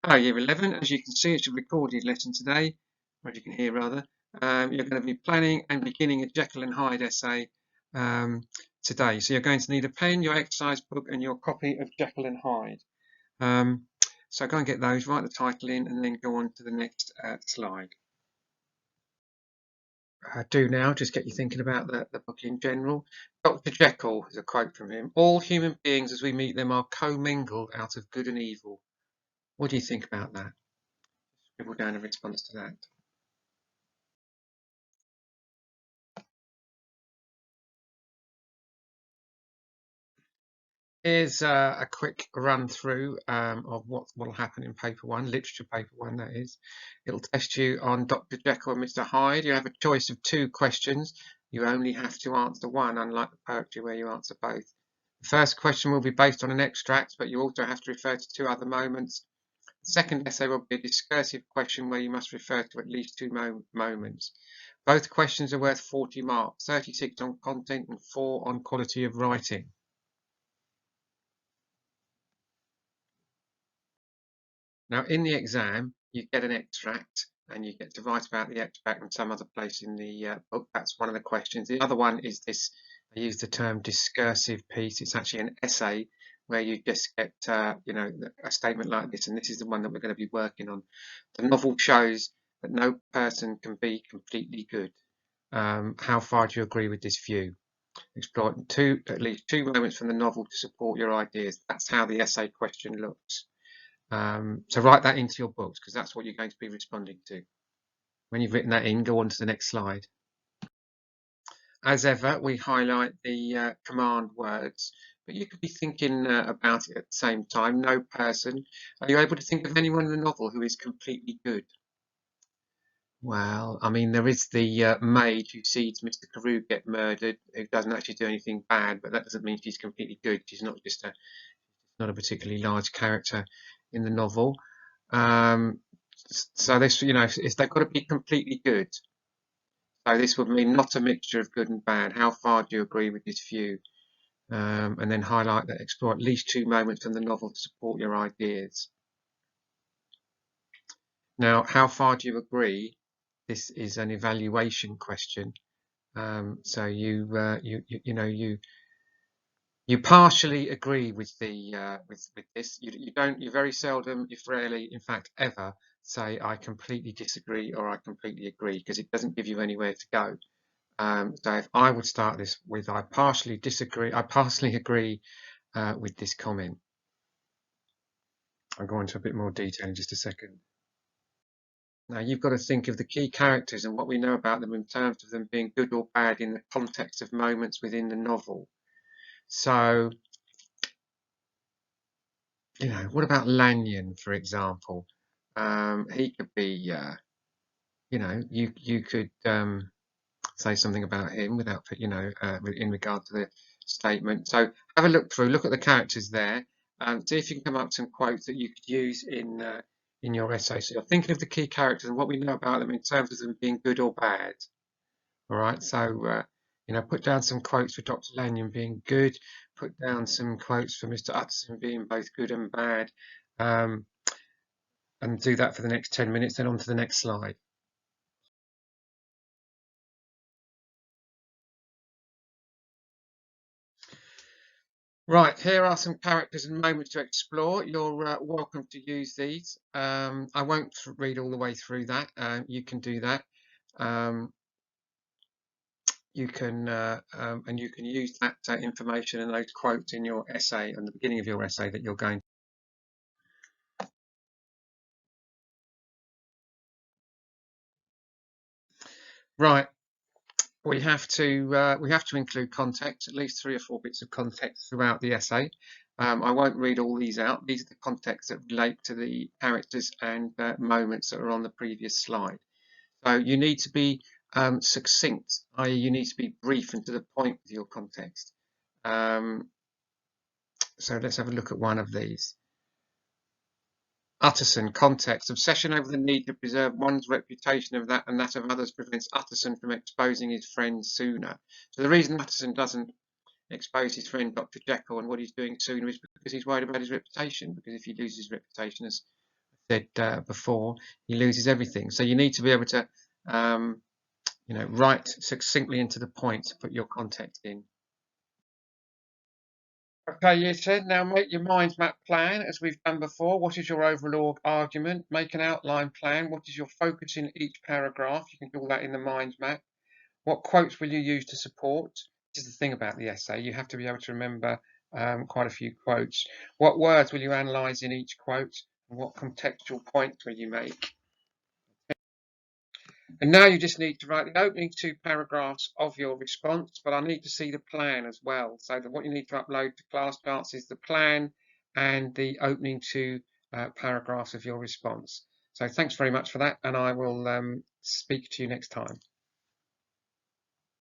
Hello, Year 11. As you can see, it's a recorded lesson today, or as you can hear rather. You're going to be planning and beginning a Jekyll and Hyde essay today. So you're going to need a pen, your exercise book, and your copy of Jekyll and Hyde. So go and get those, write the title in, and then go on to the next slide. Do now, just get you thinking about the book in general. Dr. Jekyll is a quote from him. All human beings as we meet them are commingled out of good and evil. What do you think about that? Scribble down a response to that. Here's a quick run through of what will happen in paper one, literature paper one that is. It'll test you on Dr. Jekyll and Mr. Hyde. You have a choice of 2 questions. You only have to answer one, unlike the poetry where you answer both. The first question will be based on an extract, but you also have to refer to 2 other moments. The second essay will be a discursive question where you must refer to at least 2 moments. Both questions are worth 40 marks, 36 on content and 4 on quality of writing. Now, in the exam, you get an extract and you get to write about the extract in some other place in the book. That's one of the questions. The other one is this, I use the term discursive piece. It's actually an essay where you just get, you know, a statement like this, and this is the one that we're going to be working on. The novel shows that no person can be completely good. How far do you agree with this view? Explore at least 2 moments from the novel to support your ideas. That's how the essay question looks. So write that into your books because that's what you're going to be responding to. When you've written that in, go on to the next slide. As ever, we highlight the command words, but you could be thinking about it at the same time. No person. Are you able to think of anyone in the novel who is completely good? Well, I mean, there is the maid who sees Mr. Carew get murdered, who doesn't actually do anything bad, but that doesn't mean she's completely good. She's not just not a particularly large character in the novel. So this, you know, they've got to be completely good. So this would mean not a mixture of good and bad. How far do you agree with this view? And then highlight that, explore at least 2 moments from the novel to support your ideas. Now, how far do you agree? This is an evaluation question. So you know you partially agree with the with this. You very seldom, if rarely, in fact ever, say I completely disagree or I completely agree, because it doesn't give you anywhere to go. So if I would start this with I partially disagree, I partially agree with this comment. I'll go into a bit more detail in just a second. Now you've got to think of the key characters and what we know about them in terms of them being good or bad in the context of moments within the novel. So, you know, what about Lanyon, for example? He could be, you know, you could say something about him without, you know, in regard to the statement. So have a look through, look at the characters there, see if you can come up with some quotes that you could use in your essay. So you're thinking of the key characters and what we know about them in terms of them being good or bad. All right, so you know, put down some quotes for Dr. Lanyon being good, put down some quotes for Mr. Utterson being both good and bad, and do that for the next 10 minutes, then on to the next slide. Right, here are some characters and moments to explore. You're welcome to use these. I won't read all the way through that. You can do that. You can and you can use that information and those quotes in your essay and the beginning of your essay that you're going. Right, we have to include context, at least 3 or 4 bits of context throughout the essay. I won't read all these out. These are the contexts that relate to the characters and moments that are on the previous slide. So you need to be succinct, i.e. you need to be brief and to the point with your context. So let's have a look at one of these. Utterson, context. Obsession over the need to preserve one's reputation of that and that of others prevents Utterson from exposing his friend sooner. So the reason Utterson doesn't expose his friend Dr. Jekyll and what he's doing sooner is because he's worried about his reputation, because if he loses his reputation as said before, he loses everything. So you need to be able to, write succinctly and to the point to put your context in. Okay, you said now make your mind map plan as we've done before. What is your overall argument? Make an outline plan. What is your focus in each paragraph? You can do all that in the mind map. What quotes will you use to support? This is the thing about the essay. You have to be able to remember quite a few quotes. What words will you analyse in each quote? And what contextual points will you make? And now you just need to write the opening 2 paragraphs of your response, but I need to see the plan as well. So that what you need to upload to ClassParts is the plan and the opening 2 paragraphs of your response. So thanks very much for that, and I will speak to you next time.